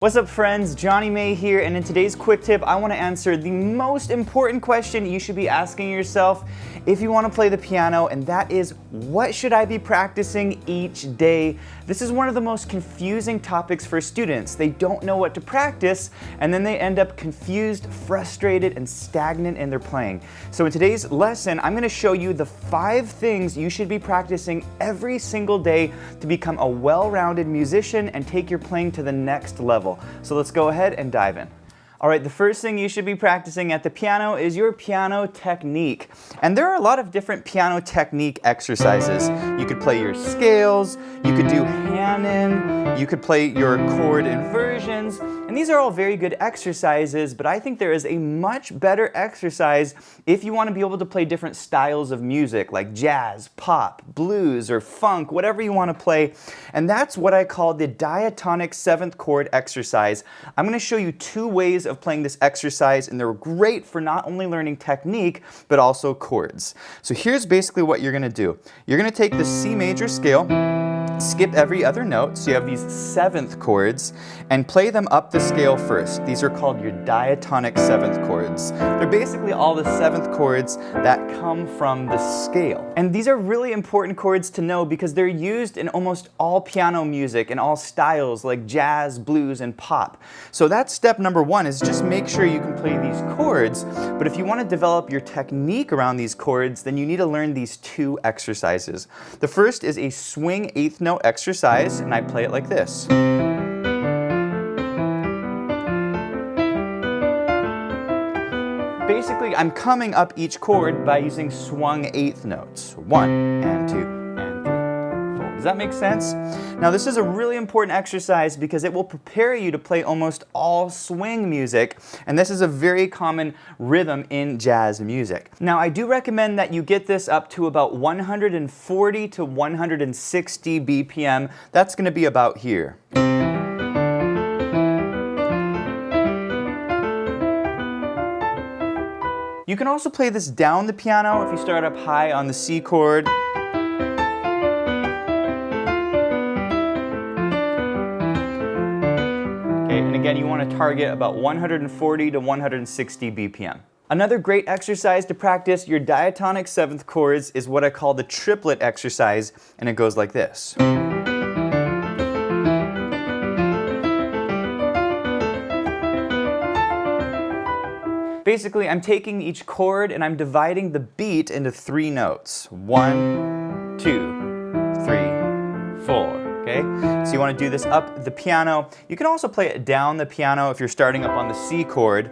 What's up friends, Johnny May here, and in today's quick tip I want to answer the most important question you should be asking yourself if you want to play the piano, and that is, what should I be practicing each day? This is one of the most confusing topics for students. They don't know what to practice, and then they end up confused, frustrated, and stagnant in their playing. So in today's lesson, I'm going to show you the 5 things you should be practicing every single day to become a well-rounded musician and take your playing to the next level. So let's go ahead and dive in. Alright, the first thing you should be practicing at the piano is your piano technique. And there are a lot of different piano technique exercises. You could play your scales, you could do hand-in, you could play your chord inversions, and these are all very good exercises, but I think there is a much better exercise if you want to be able to play different styles of music, like jazz, pop, blues, or funk, whatever you want to play. And that's what I call the diatonic 7th chord exercise. I'm going to show you 2 ways of playing this exercise, and they're great for not only learning technique, but also chords. So here's basically what you're going to do. You're going to take the C major scale, skip every other note, so you have these 7th chords, and play them up the scale first. These are called your diatonic 7th chords. They're basically all the 7th chords that come from the scale. And these are really important chords to know because they're used in almost all piano music and all styles like jazz, blues, and pop. So that's step number 1, is just make sure you can play these chords. But if you want to develop your technique around these chords, then you need to learn these 2 exercises. The first is a swing 8th note exercise, and I play it like this. Basically, I'm coming up each chord by using swung 8th notes. 1 and 2 and 3, 4. Does that make sense? Now this is a really important exercise because it will prepare you to play almost all swing music, and this is a very common rhythm in jazz music. Now I do recommend that you get this up to about 140 to 160 BPM. That's going to be about here. You can also play this down the piano if you start up high on the C chord. Okay, and again, you want to target about 140 to 160 BPM. Another great exercise to practice your diatonic 7th chords is what I call the triplet exercise, and it goes like this. Basically, I'm taking each chord and I'm dividing the beat into 3 notes. 1, 2, 3, 4. Okay? So you want to do this up the piano. You can also play it down the piano if you're starting up on the C chord.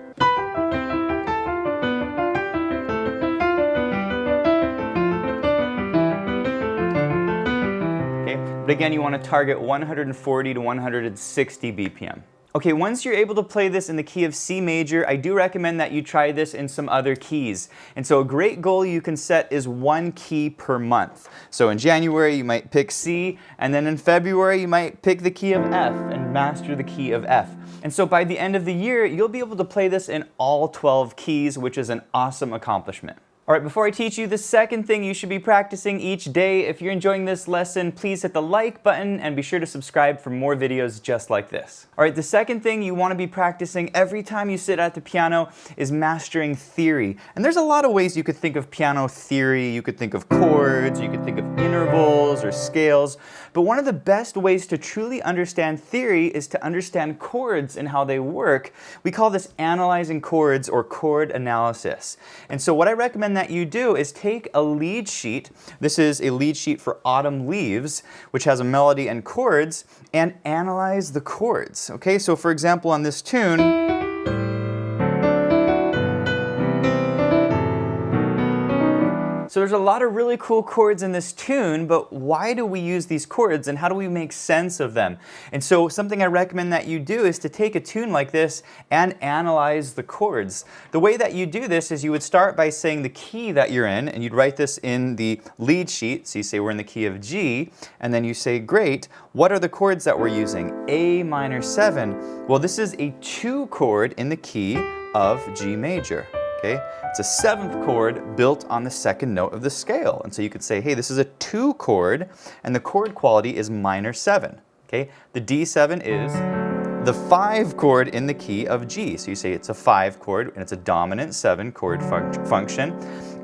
Okay? But again, you want to target 140 to 160 BPM. Okay, once you're able to play this in the key of C major, I do recommend that you try this in some other keys. And so a great goal you can set is 1 key per month. So in January you might pick C, and then in February you might pick the key of F and master the key of F. And so by the end of the year, you'll be able to play this in all 12 keys, which is an awesome accomplishment. Alright, before I teach you the second thing you should be practicing each day, if you're enjoying this lesson, please hit the like button and be sure to subscribe for more videos just like this. Alright, the second thing you want to be practicing every time you sit at the piano is mastering theory. And there's a lot of ways you could think of piano theory. You could think of chords, you could think of intervals or scales. But one of the best ways to truly understand theory is to understand chords and how they work. We call this analyzing chords or chord analysis. And so what I recommend that you do is take a lead sheet. This is a lead sheet for Autumn Leaves, which has a melody and chords, and analyze the chords. Okay, so for example on this tune, so there's a lot of really cool chords in this tune, but why do we use these chords and how do we make sense of them? And so something I recommend that you do is to take a tune like this and analyze the chords. The way that you do this is you would start by saying the key that you're in, and you'd write this in the lead sheet. So you say we're in the key of G, and then you say, great, what are the chords that we're using? A minor 7. Well, this is a 2 chord in the key of G major. Okay? It's a 7th chord built on the 2nd note of the scale. And so you could say, hey, this is a 2 chord, and the chord quality is minor 7. Okay? The D7 is the 5 chord in the key of G. So you say it's a 5 chord, and it's a dominant 7 chord function.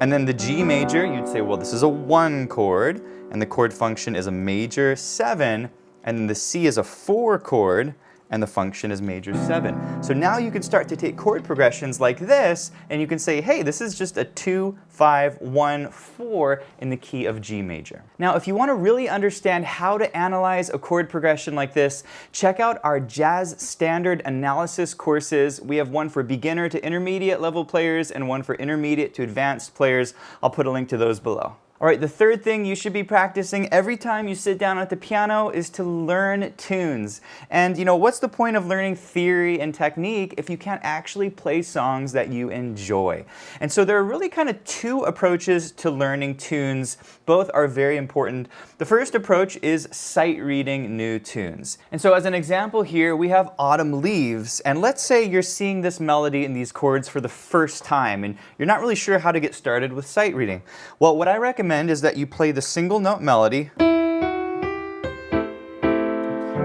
And then the G major, you'd say, well, this is a 1 chord, and the chord function is a major 7, and then the C is a 4 chord, and the function is major 7. So now you can start to take chord progressions like this, and you can say, hey, this is just a 2, 5, 1, 4 in the key of G major. Now, if you want to really understand how to analyze a chord progression like this, check out our jazz standard analysis courses. We have one for beginner to intermediate level players and one for intermediate to advanced players. I'll put a link to those below. All right, the third thing you should be practicing every time you sit down at the piano is to learn tunes. And you know, what's the point of learning theory and technique if you can't actually play songs that you enjoy? And so there are really kind of two approaches to learning tunes. Both are very important. The first approach is sight reading new tunes. And so as an example here, we have Autumn Leaves. And let's say you're seeing this melody in these chords for the first time, and you're not really sure how to get started with sight reading. Well, what I recommend is that you play the single note melody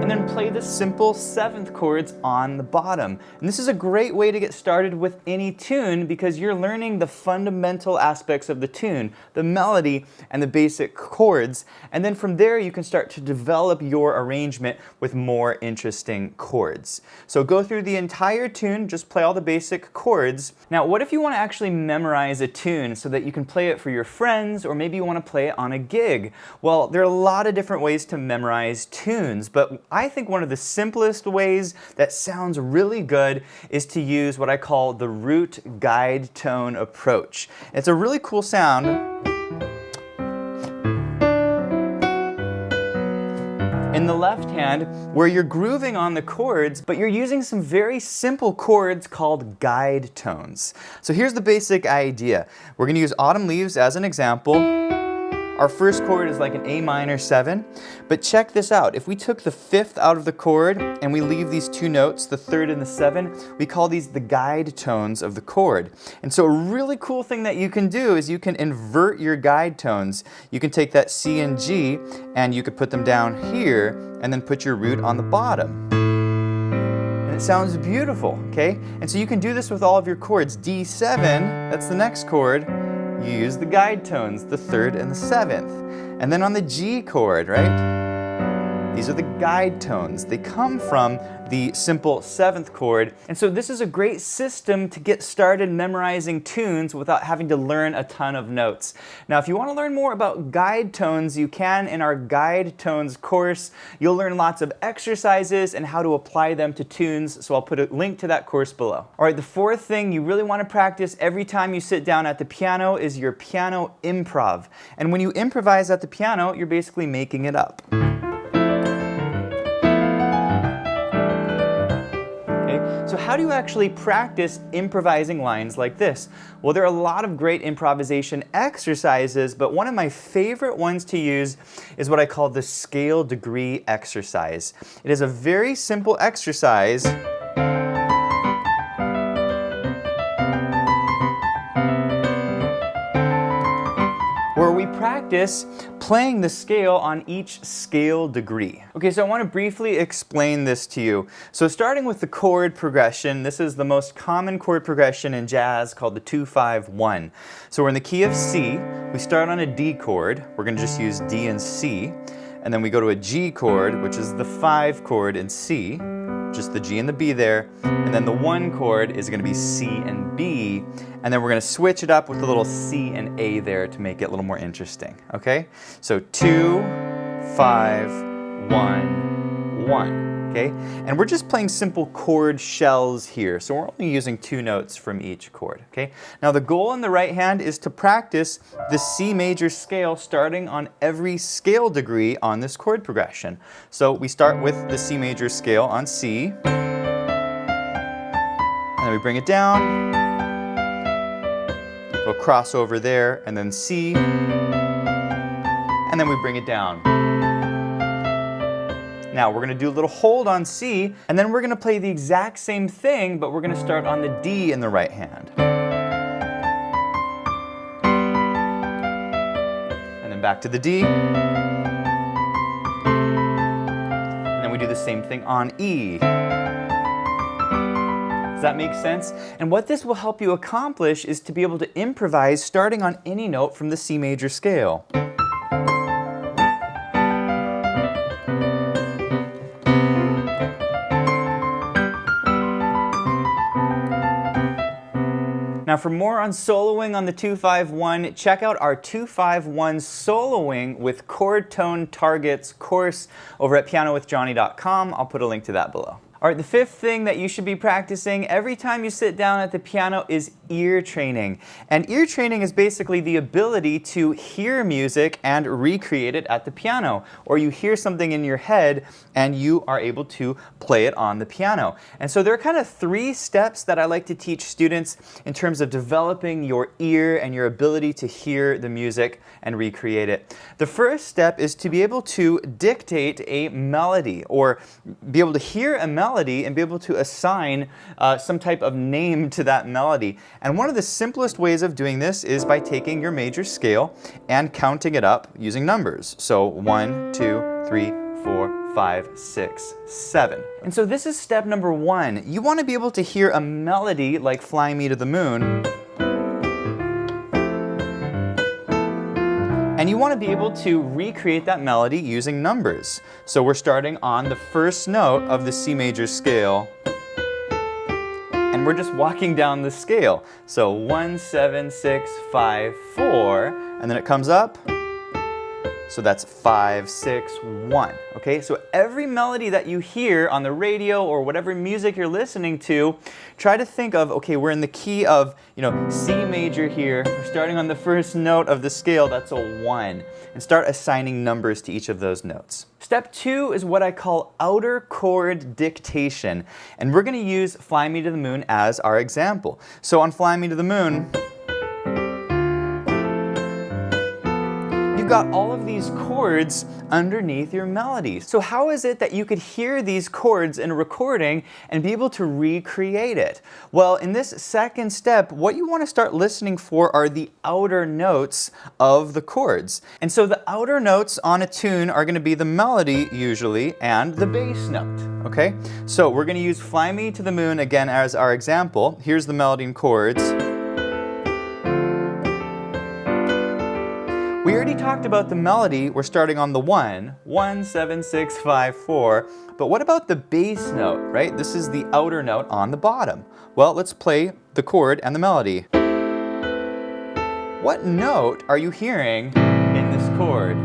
and then play the simple 7th chords on the bottom. And this is a great way to get started with any tune because you're learning the fundamental aspects of the tune, the melody and the basic chords. And then from there you can start to develop your arrangement with more interesting chords. So go through the entire tune, just play all the basic chords. Now, what if you want to actually memorize a tune so that you can play it for your friends, or maybe you want to play it on a gig? Well, there are a lot of different ways to memorize tunes, but I think one of the simplest ways that sounds really good is to use what I call the root guide tone approach. It's a really cool sound. In the left hand, where you're grooving on the chords, but you're using some very simple chords called guide tones. So here's the basic idea. We're going to use Autumn Leaves as an example. Our first chord is like an A minor 7, but check this out. If we took the 5th out of the chord and we leave these two notes, the 3rd and the 7, we call these the guide tones of the chord. And so a really cool thing that you can do is you can invert your guide tones. You can take that C and G and you could put them down here and then put your root on the bottom. And it sounds beautiful, okay? And so you can do this with all of your chords. D7, that's the next chord. You use the guide tones, the 3rd and the 7th. And then on the G chord, right? These are the guide tones. They come from the simple 7th chord. And so this is a great system to get started memorizing tunes without having to learn a ton of notes. Now, if you want to learn more about guide tones, you can in our guide tones course. You'll learn lots of exercises and how to apply them to tunes. So I'll put a link to that course below. All right, the fourth thing you really want to practice every time you sit down at the piano is your piano improv. And when you improvise at the piano, you're basically making it up. So how do you actually practice improvising lines like this? Well, there are a lot of great improvisation exercises, but one of my favorite ones to use is what I call the scale degree exercise. It is a very simple exercise where we practice playing the scale on each scale degree. Okay, so I want to briefly explain this to you. So starting with the chord progression, this is the most common chord progression in jazz called the 2-5-1. So we're in the key of C, we start on a D chord, we're going to just use D and C, and then we go to a G chord, which is the 5 chord in C, just the G and the B there, and then the 1 chord is going to be C and B, and then we're going to switch it up with a little C and A there to make it a little more interesting, okay? So 2, 5, 1, 1, okay? And we're just playing simple chord shells here, so we're only using 2 notes from each chord, okay? Now the goal in the right hand is to practice the C major scale starting on every scale degree on this chord progression. So we start with the C major scale on C, and then we bring it down, we'll cross over there, and then C, and then we bring it down. Now we're going to do a little hold on C, and then we're going to play the exact same thing, but we're going to start on the D in the right hand. And then back to the D. And then we do the same thing on E. Does that make sense? And what this will help you accomplish is to be able to improvise starting on any note from the C major scale. Now for more on soloing on the 2-5-1, check out our 2-5-1 soloing with chord tone targets course over at pianowithjonny.com. I'll put a link to that below. All right, the fifth thing that you should be practicing every time you sit down at the piano is ear training. And ear training is basically the ability to hear music and recreate it at the piano. Or you hear something in your head and you are able to play it on the piano. And so there are kind of 3 steps that I like to teach students in terms of developing your ear and your ability to hear the music and recreate it. The first step is to be able to dictate a melody, or be able to hear a melody and be able to assign some type of name to that melody. And one of the simplest ways of doing this is by taking your major scale and counting it up using numbers. So 1, 2, 3, 4, 5, 6, 7. And so this is step number 1. You want to be able to hear a melody like Fly Me to the Moon. And you want to be able to recreate that melody using numbers. So we're starting on the first note of the C major scale. And we're just walking down the scale. So 1, 7, 6, 5, 4, and then it comes up. So that's 5, 6, 1. Okay, so every melody that you hear on the radio or whatever music you're listening to, try to think of, okay, we're in the key of, C major here. We're starting on the first note of the scale, that's a 1. And start assigning numbers to each of those notes. Step 2 is what I call outer chord dictation. And we're going to use Fly Me to the Moon as our example. So on Fly Me to the Moon, you've got all of these chords underneath your melody. So how is it that you could hear these chords in a recording and be able to recreate it? Well, in this second step, what you want to start listening for are the outer notes of the chords. And so the outer notes on a tune are going to be the melody usually and the bass note. Okay? So we're going to use Fly Me to the Moon again as our example. Here's the melody and chords. We already talked about the melody. We're starting on the 1, 1, 7, 6, 5, 4. But what about the bass note, right? This is the outer note on the bottom. Well, let's play the chord and the melody. What note are you hearing in this chord?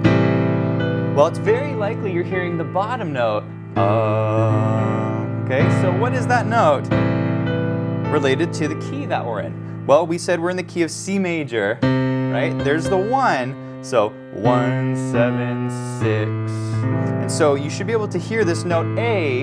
Well, it's very likely you're hearing the bottom note. Okay, so what is that note related to the key that we're in? Well, we said we're in the key of C major, right? There's the 1. So 1, 7, 6. And so you should be able to hear this note A,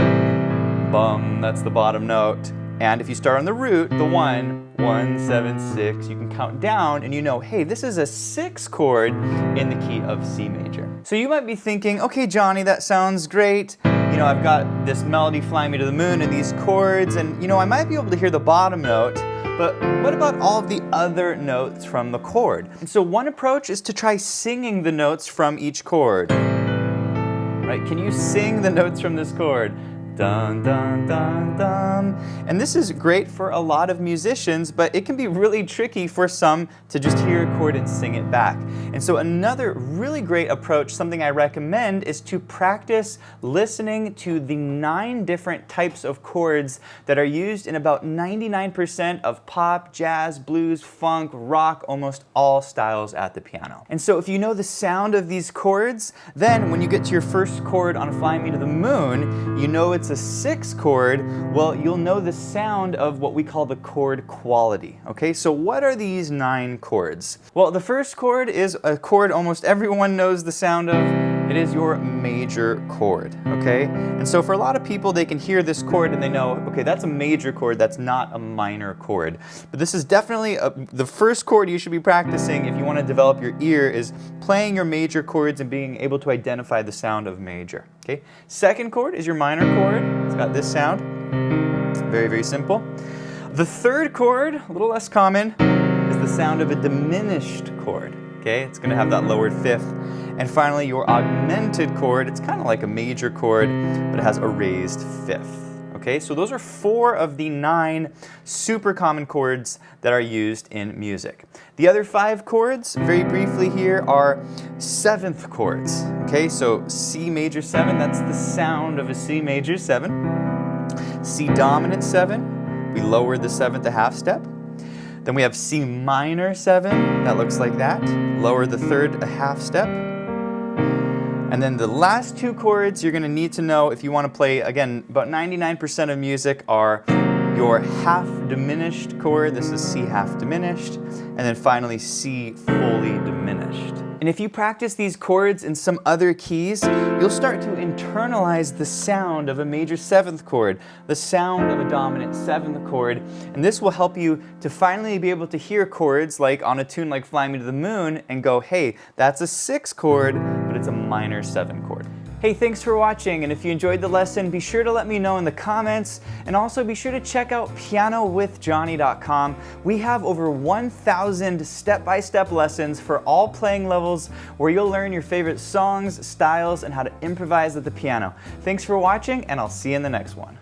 bum, that's the bottom note. And if you start on the root, the 1, 1, 7, 6, you can count down and you know, hey, this is a 6 chord in the key of C major. So you might be thinking, okay, Jonny, that sounds great. I've got this melody, Fly Me to the Moon, and these chords, and I might be able to hear the bottom note. But what about all of the other notes from the chord? And so one approach is to try singing the notes from each chord. Right? Can you sing the notes from this chord? Dun, dun, dun, dun. And this is great for a lot of musicians, but it can be really tricky for some to just hear a chord and sing it back. And so another really great approach, something I recommend, is to practice listening to the 9 different types of chords that are used in about 99% of pop, jazz, blues, funk, rock, almost all styles at the piano. And so if you know the sound of these chords, then when you get to your first chord on Fly Me to the Moon, you know it's a 6 chord, well, you'll know the sound of what we call the chord quality. Okay, so what are these 9 chords? Well, the first chord is a chord almost everyone knows the sound of. It is your major chord, okay? And so for a lot of people, they can hear this chord and they know, okay, that's a major chord, that's not a minor chord. But this is definitely the first chord you should be practicing if you want to develop your ear, is playing your major chords and being able to identify the sound of major, okay? Second chord is your minor chord. It's got this sound. Very, very simple. The third chord, a little less common, is the sound of a diminished chord. Okay, it's going to have that lowered 5th. And finally, your augmented chord, it's kind of like a major chord, but it has a raised 5th. Okay, so those are 4 of the 9 super common chords that are used in music. The other 5 chords, very briefly here, are 7th chords. Okay, so C major 7, that's the sound of a C major 7. C dominant 7, we lower the 7th a half step. Then we have C minor 7, that looks like that. Lower the 3rd a half step. And then the last 2 chords you're going to need to know if you want to play, again, about 99% of music are your half diminished chord. This is C half diminished. And then finally C fully diminished. And if you practice these chords in some other keys, you'll start to internalize the sound of a major 7th chord, the sound of a dominant 7th chord, and this will help you to finally be able to hear chords like on a tune like Fly Me to the Moon and go, hey, that's a 6 chord, but it's a minor 7 chord. Hey, thanks for watching, and if you enjoyed the lesson, be sure to let me know in the comments, and also be sure to check out pianowithjonny.com. We have over 1,000 step-by-step lessons for all playing levels where you'll learn your favorite songs, styles, and how to improvise at the piano. Thanks for watching, and I'll see you in the next one.